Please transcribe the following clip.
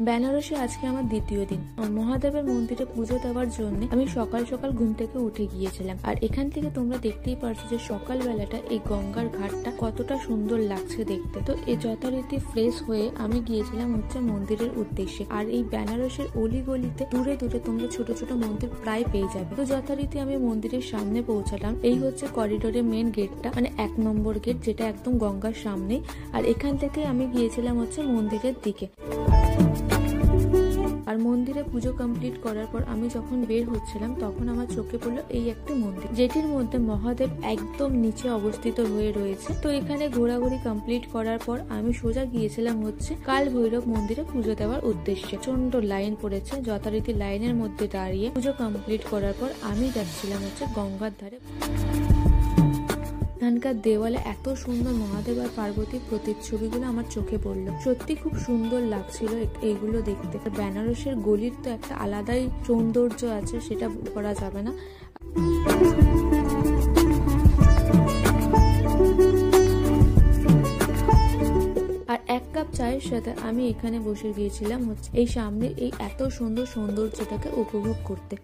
বেনারসে আজকে আমার দ্বিতীয় দিন। মহাদেবের মন্দিরে পুজো দেওয়ার জন্য আমি সকাল সকাল ঘুম থেকে উঠে গিয়েছিলাম। আর এখান থেকে তোমরা দেখতেই পারছো যে সকালবেলাটা এই গঙ্গার ঘাটটা কতটা সুন্দর লাগছে দেখতে। তো এই যথারীতি ফ্রেশ হয়ে আমি গিয়েছিলাম হচ্ছে মন্দিরের উদ্দেশ্যে। আর এই বেনারসের অলিগলিতে দূরে দূরে তোমরা ছোট ছোট মন্দির প্রায় পেয়ে যাবে। তো যথারীতি আমি মন্দিরের সামনে পৌঁছালাম। এই হচ্ছে করিডোরের মেন গেটটা, মানে 1 নম্বর গেট, যেটা একদম গঙ্গার সামনে। আর এখান থেকে আমি গিয়েছিলাম হচ্ছে মন্দিরের দিকে। আর মন্দিরে পুজো কমপ্লিট করার পর আমি যখন বের হচ্ছিলাম তখন আমার চোখে পড়লো এই একটি মন্দির, যেটির মধ্যে মহাদেব একদম নিচে অবস্থিত হয়ে রয়েছে। তো এখানে ঘোরাঘুরি কমপ্লিট করার পর আমি সোজা গিয়েছিলাম হচ্ছে কাল ভৈরব মন্দিরে পুজো দেওয়ার উদ্দেশ্যে। প্রচন্ড লাইন পড়েছে, যথারীতি লাইনের মধ্যে দাঁড়িয়ে পুজো কমপ্লিট করার পর আমি যাচ্ছিলাম হচ্ছে গঙ্গার ধারে। এখানকার দেওয়ালে এত সুন্দর মহাদেব আর পার্বতীর প্রতিচ্ছবিগুলো আমার চোখে পড়লো। সত্যি খুব সুন্দর লাগছিল এইগুলো দেখতে। বেনারসের গলির তো একটা আলাদাই সৌন্দর্য আছে, সেটা করা যাবে না। আর 1 কাপ চায়ের সাথে আমি এখানে বসে গিয়েছিলাম হচ্ছে এই সামনে এই এত সুন্দর সৌন্দর্যটাকে উপভোগ করতে।